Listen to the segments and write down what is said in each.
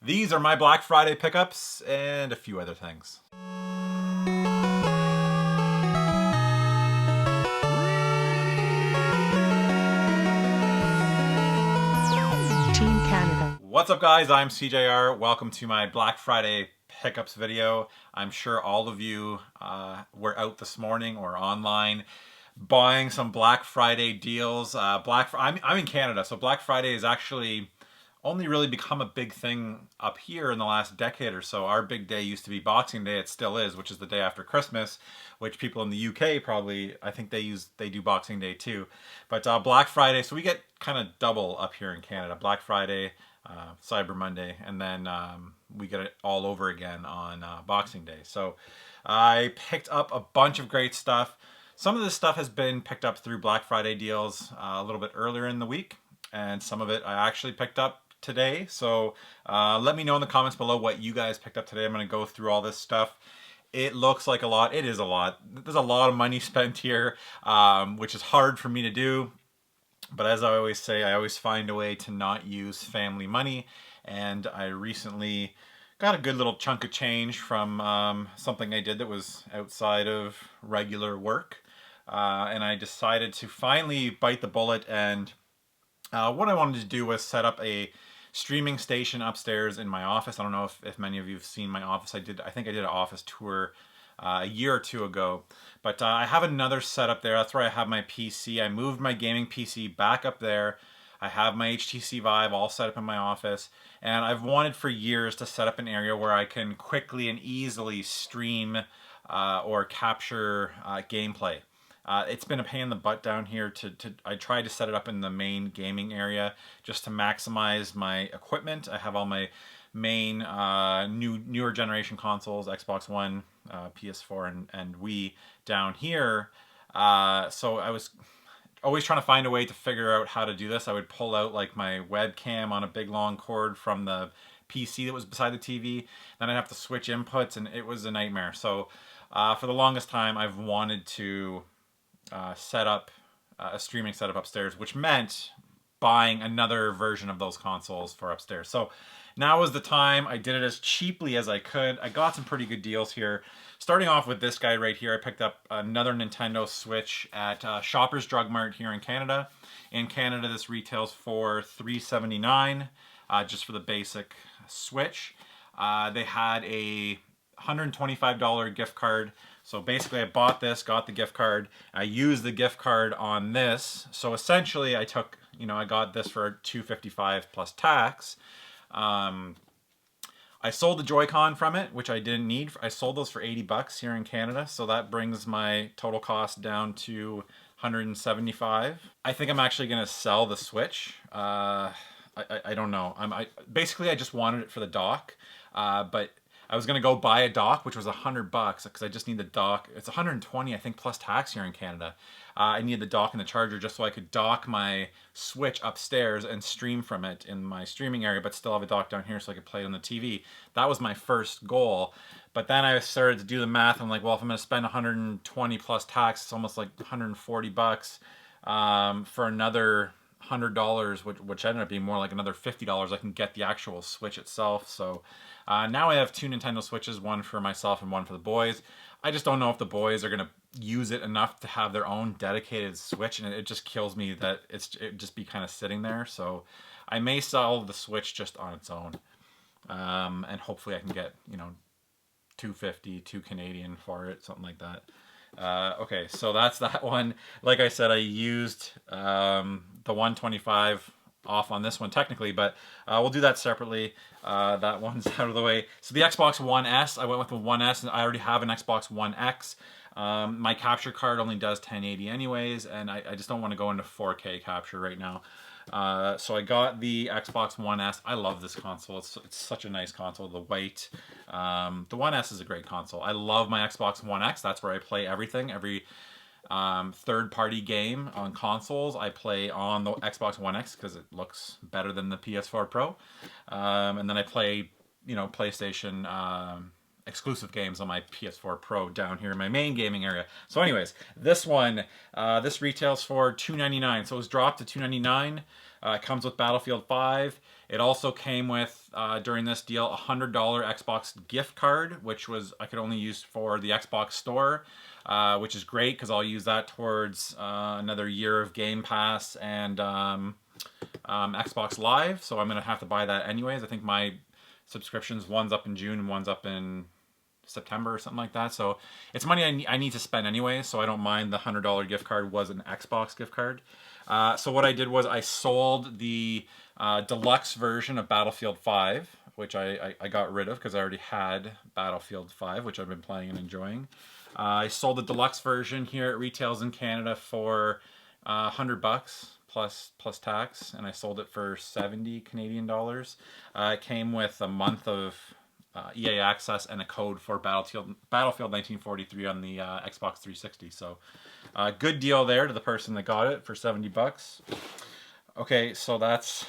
These are my Black Friday pickups and a few other things. Team Canada. What's up guys, I'm SeeJayAre. Welcome to my Black Friday pickups video. I'm sure all of you were out this morning or online buying some Black Friday deals. I'm in Canada, so Black Friday is actually only really become a big thing up here in the last decade or so. Our big day used to be Boxing Day. It still is, which is the day after Christmas, which people in the UK probably, I think they do Boxing Day too. But Black Friday, so we get kind of double up here in Canada. Black Friday, Cyber Monday, and then we get it all over again on Boxing Day. So I picked up a bunch of great stuff. Some of this stuff has been picked up through Black Friday deals a little bit earlier in the week, and some of it I actually picked up today. So let me know in the comments below what you guys picked up today. I'm going to go through all this stuff. It looks like a lot. It is a lot. There's a lot of money spent here, which is hard for me to do. But as I always say, I always find a way to not use family money. And I recently got a good little chunk of change from something I did that was outside of regular work. And I decided to finally bite the bullet, and what I wanted to do was set up a streaming station upstairs in my office. I don't know if many of you have seen my office. I think I did an office tour a year or two ago. But I have another setup there. That's where I have my PC. I moved my gaming PC back up there. I have my HTC Vive all set up in my office. And I've wanted for years to set up an area where I can quickly and easily stream or capture gameplay. It's been a pain in the butt down here. I tried to set it up in the main gaming area just to maximize my equipment. I have all my main newer generation consoles, Xbox One, PS4, and Wii down here. So I was always trying to find a way to figure out how to do this. I would pull out like my webcam on a big long cord from the PC that was beside the TV. Then I'd have to switch inputs, and it was a nightmare. So for the longest time, I've wanted to set up a streaming setup upstairs, which meant buying another version of those consoles for upstairs. So now was the time. I did it as cheaply as I could. I got some pretty good deals here. Starting off with this guy right here, I picked up another Nintendo Switch at Shoppers Drug Mart here in Canada. In Canada, this retails for $3.79 just for the basic Switch. They had a $125 gift card. So basically I bought this, got the gift card. I used the gift card on this. So essentially I took, I got this for $255 plus tax. I sold the Joy-Con from it, which I didn't need. I sold those for $80 here in Canada. So that brings my total cost down to $175. I think I'm actually going to sell the Switch. I don't know. Basically I just wanted it for the dock. But I was gonna go buy a dock, which was $100 because I just need the dock. It's $120, I think, plus tax here in Canada. I need the dock and the charger just so I could dock my Switch upstairs and stream from it in my streaming area, but still have a dock down here so I could play it on the TV. That was my first goal. But then I started to do the math. I'm like, well, if I'm gonna spend $120 plus tax, it's almost like $140 for another $100, which ended up being more like another $50. I can get the actual Switch itself. So now I have two Nintendo Switches, one for myself and one for the boys. I just don't know if the boys are going to use it enough to have their own dedicated Switch, and it just kills me that it just be kind of sitting there. So I may sell the Switch just on its own, and hopefully I can get $250, $2 Canadian for it, something like that. Okay, so that's that one. Like I said, I used the 125 off on this one technically, but we'll do that separately. That one's out of the way. So the Xbox One S, I went with the One S, and I already have an Xbox One X. My capture card only does 1080 anyways, and I just don't want to go into 4K capture right now. So I got the Xbox One S. I love this console. It's such a nice console. The white. The One S is a great console. I love my Xbox One X. That's where I play everything. Every third-party game on consoles I play on the Xbox One X because it looks better than the PS4 Pro. And then I play, PlayStation exclusive games on my PS4 Pro down here in my main gaming area. So anyways, this one, this retails for $299. So it was dropped to $299. It comes with Battlefield 5. It also came with, during this deal, a $100 Xbox gift card, which was I could only use for the Xbox Store, which is great because I'll use that towards another year of Game Pass and Xbox Live. So I'm going to have to buy that anyways. I think my subscriptions, one's up in June and one's up in September or something like that. So it's money I need to spend anyway, so I don't mind. The $100 gift card was an Xbox gift card. So what I did was I sold the deluxe version of Battlefield 5, which I got rid of because I already had Battlefield 5, which I've been playing and enjoying. I sold the deluxe version here. It retails in Canada for $100 plus tax, and I sold it for 70 Canadian dollars. It came with a month of EA access and a code for Battlefield 1943 on the Xbox 360. So good deal there to the person that got it for $70. Okay, so that's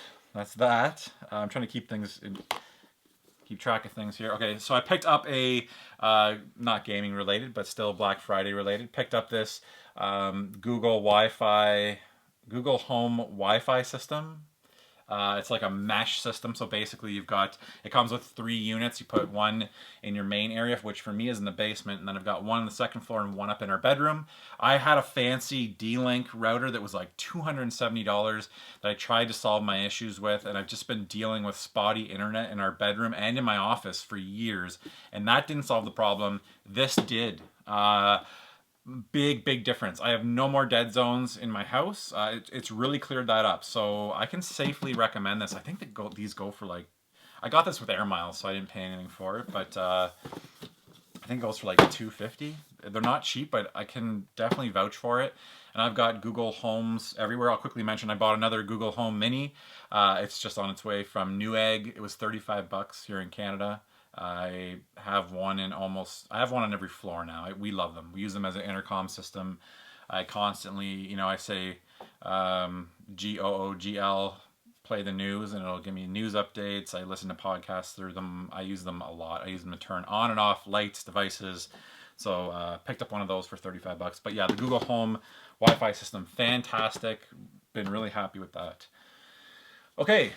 that. I'm trying to keep track of things here. Okay, so I picked up a not gaming related, but still Black Friday related. Picked up this Google Home Wi-Fi system. It's like a mesh system, so basically it comes with 3 units. You put one in your main area, which for me is in the basement, and then I've got one on the second floor and one up in our bedroom. I had a fancy D-Link router that was like $270 that I tried to solve my issues with, and I've just been dealing with spotty internet in our bedroom and in my office for years, and that didn't solve the problem. This did. Big difference. I have no more dead zones in my house. It's really cleared that up, so I can safely recommend this. I think these go for like, I got this with Air Miles, so I didn't pay anything for it, but I think it goes for like $250. They're not cheap, but I can definitely vouch for it. And I've got Google Homes everywhere. I'll quickly mention I bought another Google Home Mini. It's just on its way from Newegg. It was $35 here in Canada. I have one on every floor now. We love them. We use them as an intercom system. I constantly, I say GOOGL, play the news, and it'll give me news updates. I listen to podcasts through them. I use them a lot. I use them to turn on and off lights, devices. So picked up one of those for $35. But yeah, the Google Home Wi-Fi system, fantastic. Been really happy with that. Okay,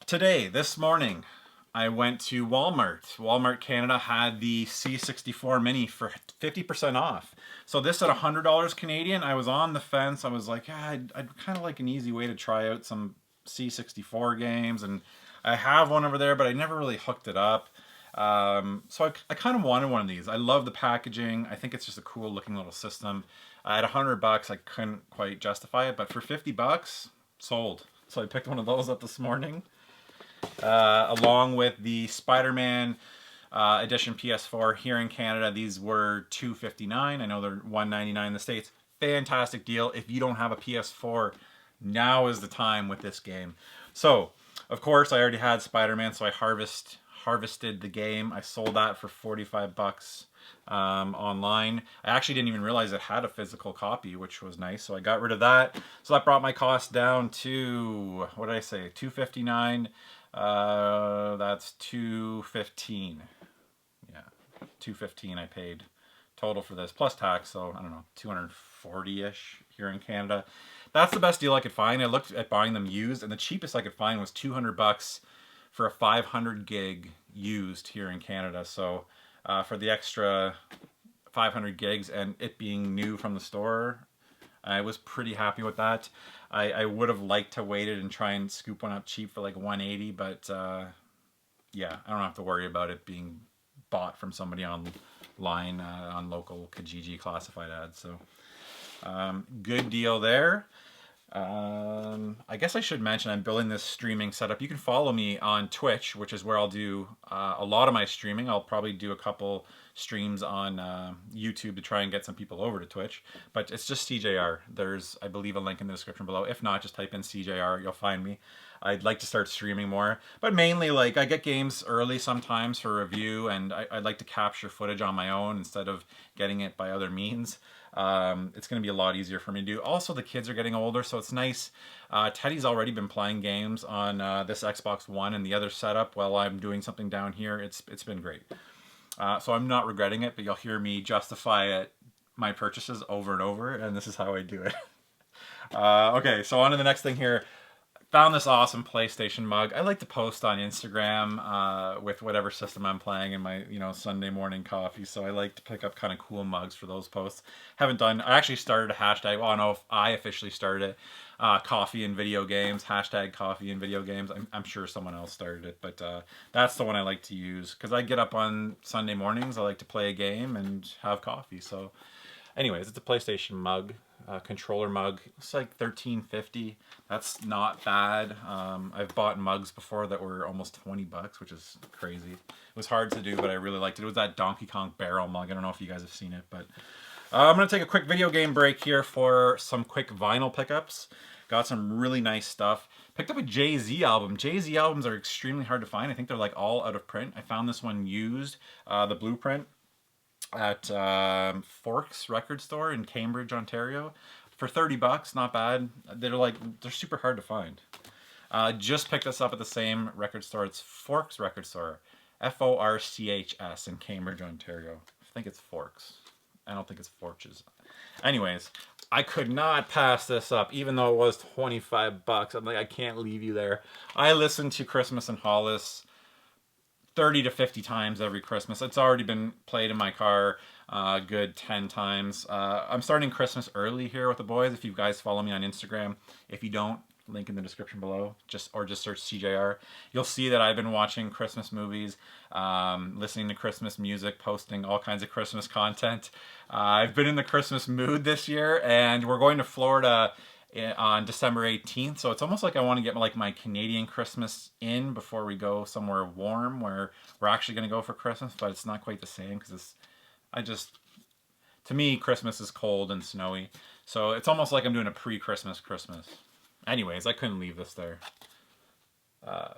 this morning, I went to Walmart. Walmart Canada had the C64 Mini for 50% off. So this at $100 Canadian, I was on the fence. I was like, I'd kind of like an easy way to try out some C64 games. And I have one over there, but I never really hooked it up. So I kind of wanted one of these. I love the packaging. I think it's just a cool looking little system. At $100, I couldn't quite justify it, but for $50, sold. So I picked one of those up this morning. Along with the Spider-Man edition PS4 here in Canada. These were $259. I know they're $199 in the States. Fantastic deal. If you don't have a PS4, now is the time with this game. So, of course, I already had Spider-Man, so I harvested the game. I sold that for $45 online. I actually didn't even realize it had a physical copy, which was nice, so I got rid of that. So that brought my cost down to, what did I say, $259. That's $215. Yeah, $215 I paid total for this, plus tax, so I don't know, $240-ish here in Canada. That's the best deal I could find. I looked at buying them used, and the cheapest I could find was $200 for a 500 gig used here in Canada. So for the extra 500 gigs and it being new from the store, I was pretty happy with that. I would have liked to wait it and try and scoop one up cheap for like $180, but yeah, I don't have to worry about it being bought from somebody online on local Kijiji classified ads. So good deal there. I guess I should mention I'm building this streaming setup. You can follow me on Twitch, which is where I'll do a lot of my streaming. I'll probably do a couple streams on YouTube to try and get some people over to Twitch, but it's just SeeJayAre. There's, I believe, a link in the description below. If not, just type in SeeJayAre, you'll find me. I'd like to start streaming more, but mainly like I get games early sometimes for review, and I'd like to capture footage on my own instead of getting it by other means. It's going to be a lot easier for me to do. Also, the kids are getting older, so it's nice. Teddy's already been playing games on this Xbox One and the other setup while I'm doing something down here. It's been great. So I'm not regretting it, but you'll hear me justify my purchases over and over, and this is how I do it. Okay, so on to the next thing here. Found this awesome PlayStation mug. I like to post on Instagram with whatever system I'm playing in my, Sunday morning coffee. So I like to pick up kind of cool mugs for those posts. Haven't done. I actually started a hashtag. Well, I don't know if I officially started it. Coffee and video games. Hashtag coffee and video games. I'm sure someone else started it, but that's the one I like to use because I get up on Sunday mornings. I like to play a game and have coffee. So, anyways, it's a PlayStation mug. Controller mug. It's like $13.50. That's not bad. I've bought mugs before that were almost $20, which is crazy. It was hard to do, but I really liked it. It was that Donkey Kong barrel mug. I don't know if you guys have seen it, but I'm going to take a quick video game break here for some quick vinyl pickups. Got some really nice stuff. Picked up a Jay-Z album. Jay-Z albums are extremely hard to find. I think they're like all out of print. I found this one used, the Blueprint, at Forks Record Store in Cambridge, Ontario, for $30. Not bad. They're super hard to find. Just picked this up at the same record store. It's Forks Record Store, Forchs in Cambridge, Ontario. I think it's Forks. I don't think it's Forches. Anyways, I could not pass this up, even though it was $25. I'm like, I can't leave you there. I listen to Christmas in Hollis 30 to 50 times every Christmas. It's already been played in my car good 10 times. I'm starting Christmas early here with the boys. If you guys follow me on Instagram, if you don't, link in the description below, just search SeeJayAre. You'll see that I've been watching Christmas movies, listening to Christmas music, posting all kinds of Christmas content. I've been in the Christmas mood this year, and we're going to Florida on December 18th, so it's almost like I want to get my Canadian Christmas in before we go somewhere warm where we're actually going to go for Christmas, but it's not quite the same because to me, Christmas is cold and snowy, so it's almost like I'm doing a pre-Christmas Christmas. Anyways, I couldn't leave this there.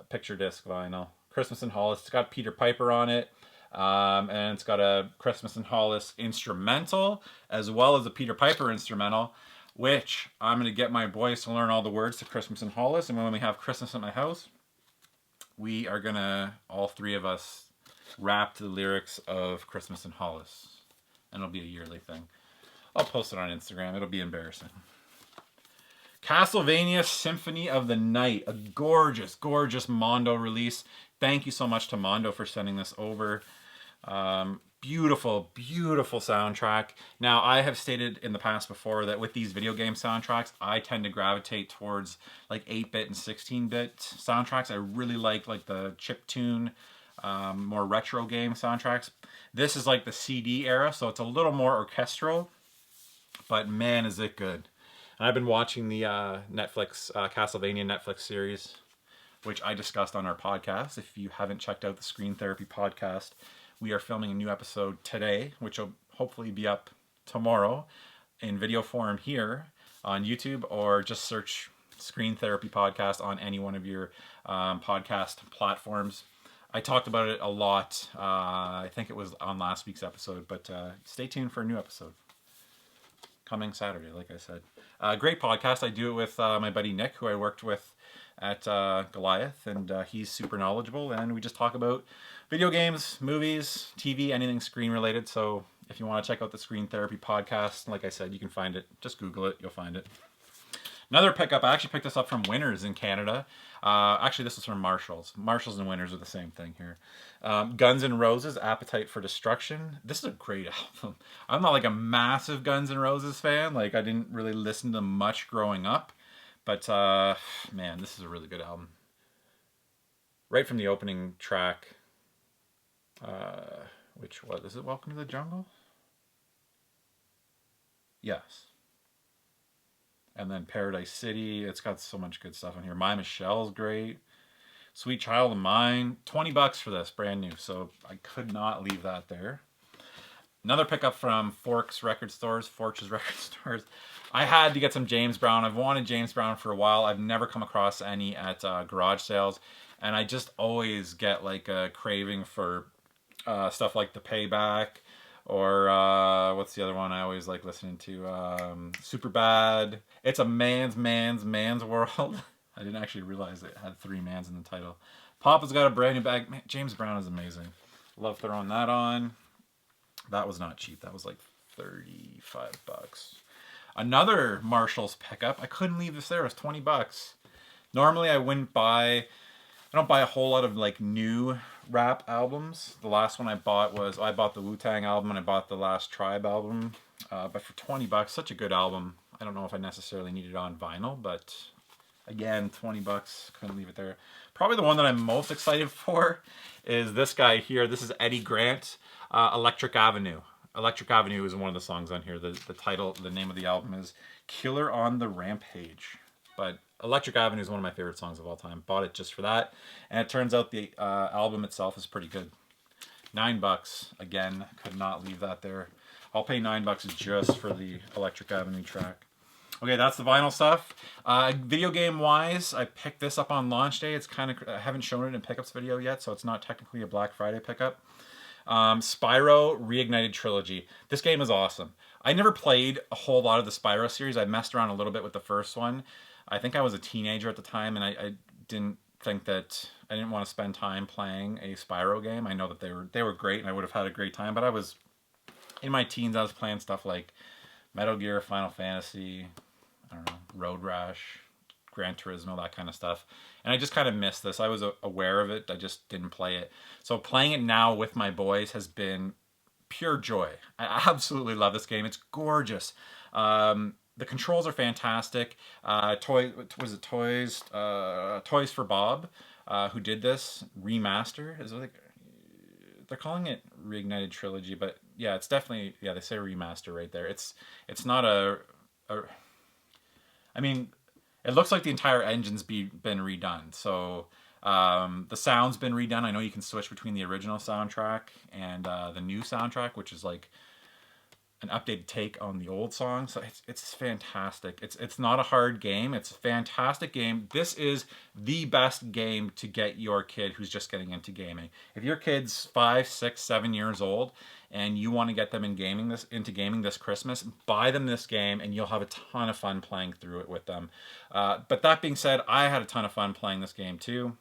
Picture disc vinyl. Christmas in Hollis. It's got Peter Piper on it. And it's got a Christmas in Hollis instrumental as well as a Peter Piper instrumental, which I'm going to get my boys to learn all the words to Christmas in Hollis. And when we have Christmas at my house, we are going to, all three of us, rap to the lyrics of Christmas in Hollis. And it'll be a yearly thing. I'll post it on Instagram. It'll be embarrassing. Castlevania Symphony of the Night, a gorgeous, gorgeous Mondo release. Thank you so much to Mondo for sending this over. Beautiful, beautiful soundtrack. Now, I have stated in the past before that with these video game soundtracks, I tend to gravitate towards 8-bit and 16-bit soundtracks. I really like the chiptune, more retro game soundtracks. This is like the CD era, so it's a little more orchestral, but man, is it good. And I've been watching the Netflix Castlevania Netflix series, which I discussed on our podcast. If you haven't checked out the Screen Therapy podcast, we are filming a new episode today, which will hopefully be up tomorrow in video form here on YouTube, or just search Screen Therapy podcast on any one of your podcast platforms. I talked about it a lot. I think it was on last week's episode, but stay tuned for a new episode. Coming Saturday, like I said. Great podcast. I do it with my buddy Nick, who I worked with at Goliath, and he's super knowledgeable, and we just talk about video games, movies, TV, anything screen related. So if you want to check out the Screen Therapy podcast, like I said, you can find it. Just Google it. You'll find it. Another pickup, I actually picked this up from Winners in Canada. Actually, this is from Marshalls. Marshalls and Winners are the same thing here. Guns N' Roses, Appetite for Destruction. This is a great album. I'm not a massive Guns N' Roses fan. I didn't really listen to them much growing up. But, man, this is a really good album. Right from the opening track, which was, is it Welcome to the Jungle? Yes. And then Paradise City. It's got so much good stuff on here. My Michelle's great. Sweet Child of Mine. $20 for this, brand new. So I could not leave that there. Another pickup from Forks Record Stores, Forches Record Stores. I had to get some James Brown. I've wanted James Brown for a while. I've never come across any at garage sales. And I just always get a craving for stuff like The Payback. Or what's the other one I always like listening to? Superbad. It's a man's world. I didn't actually realize it had 3 mans in the title. Papa's got a brand new bag. Man, James Brown is amazing. Love throwing that on. That was not cheap. That was $35. Another Marshall's pickup. I couldn't leave this there. It was $20. Normally I I don't buy a whole lot of like new rap albums. The last one I bought was, I bought the Wu-Tang album and I bought the last Tribe album. But for 20 bucks, such a good album. I don't know if I necessarily need it on vinyl, but again, 20 bucks, couldn't leave it there. Probably the one that I'm most excited for is this guy here. This is Eddie Grant, Electric Avenue. Electric Avenue is one of the songs on here. The title, the name of the album is Killer on the Rampage. But Electric Avenue is one of my favorite songs of all time. Bought it just for that. And it turns out the album itself is pretty good. $9. Again, could not leave that there. I'll pay $9 just for the Electric Avenue track. Okay, that's the vinyl stuff. Video game wise, I picked this up on launch day. It's kind of, I haven't shown it in pickups video yet, so it's not technically a Black Friday pickup. Spyro Reignited Trilogy. This game is awesome. I never played a whole lot of the Spyro series. I messed around a little bit with the first one. I think I was a teenager at the time, and I didn't think that I didn't want to spend time playing a Spyro game. I know that they were great, and I would have had a great time. But I was in my teens. I was playing stuff like Metal Gear, Final Fantasy, I don't know, Road Rash, Gran Turismo, that kind of stuff. And I just kind of missed this. I was aware of it. I just didn't play it. So playing it now with my boys has been pure joy. I absolutely love this game. It's gorgeous. The controls are fantastic. Toys for Bob, who did this remaster? Is it like, they're calling it Reignited Trilogy, but yeah, it's definitely, yeah, they say remaster right there. It's not I mean, it looks like the entire engine's been redone. So the sound's been redone. I know you can switch between the original soundtrack and the new soundtrack, which is like an updated take on the old song. So it's fantastic. It's not a hard game. It's a fantastic game. This is the best game to get your kid who's just getting into gaming. If your kid's 5, 6, 7 years old and you want to get them into gaming this Christmas, buy them this game and you'll have a ton of fun playing through it with them. But that being said, I had a ton of fun playing this game too.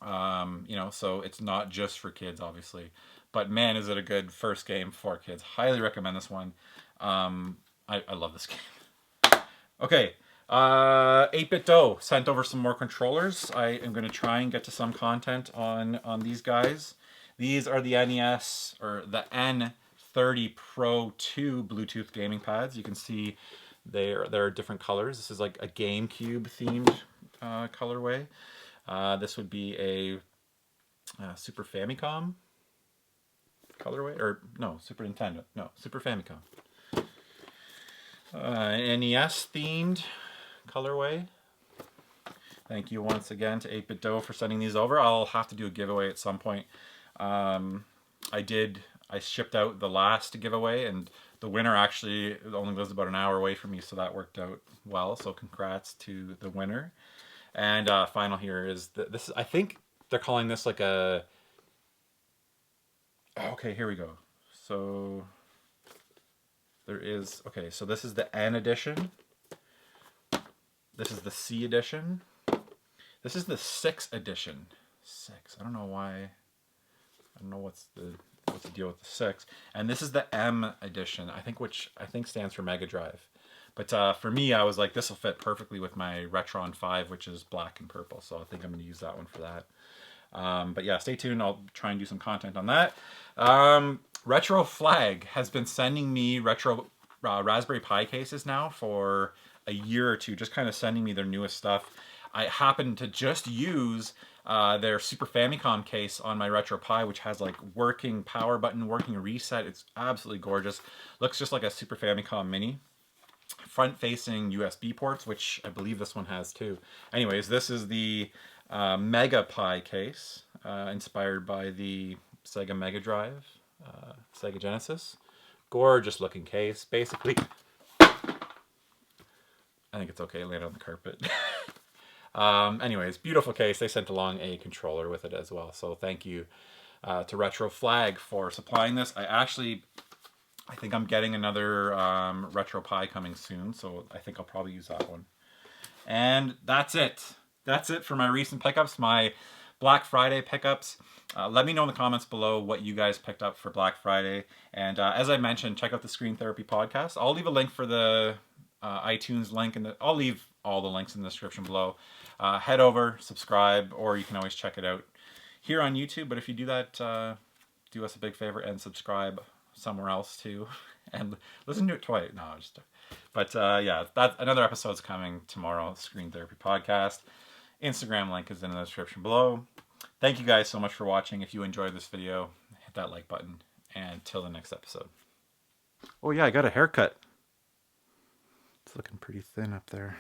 You know, so it's not just for kids, obviously. But man, is it a good first game for kids. Highly recommend this one. I love this game. Okay, 8-Bit Dough sent over some more controllers. I am going to try and get to some content on these guys. These are the NES, or the N30 Pro 2 Bluetooth gaming pads. You can see there are different colors. This is like a GameCube themed colorway. This would be a Super Famicom colorway, or no, Super Nintendo, no, Super Famicom. NES themed colorway. Thank you once again to 8-Bit Dough for sending these over. I'll have to do a giveaway at some point. I shipped out the last giveaway, and the winner actually only lives about an hour away from me, so that worked out well. So congrats to the winner. And final here is this. I think they're calling this like a. Okay, here we go. So there is, okay, so this is the N edition. This is the C edition. This is the 6 edition. 6. I don't know why. I don't know what's the deal with the 6. And this is the M edition, which I think stands for Mega Drive. But for me, I was like, this will fit perfectly with my Retron 5, which is black and purple. So I think I'm going to use that one for that. But yeah, stay tuned. I'll try and do some content on that. Retro Flag has been sending me retro Raspberry Pi cases now for a year or two, just kind of sending me their newest stuff. I happen to just use their Super Famicom case on my Retro Pi, which has like working power button, working reset. It's absolutely gorgeous. Looks just like a Super Famicom Mini. Front-facing USB ports, which I believe this one has too. Anyways, this is the Mega Pi case, inspired by the Sega Mega Drive, Sega Genesis. Gorgeous looking case. Basically, I think it's okay, land on the carpet. Anyways, beautiful case. They sent along a controller with it as well. So thank you to Retro Flag for supplying this. I think I'm getting another Retro Pi coming soon, so I think I'll probably use that one. And that's it. That's it for my recent pickups, my Black Friday pickups. Let me know in the comments below what you guys picked up for Black Friday. And as I mentioned, check out the Screen Therapy podcast. I'll leave a link for the iTunes link, and I'll leave all the links in the description below. head over, subscribe, or you can always check it out here on YouTube. But if you do that, do us a big favor and subscribe somewhere else too, and listen to it twice. No, just. But yeah, that another episode's coming tomorrow. Screen Therapy Podcast. Instagram link is in the description below. Thank you guys so much for watching. If you enjoyed this video, hit that like button. And till the next episode. Oh yeah, I got a haircut. It's looking pretty thin up there.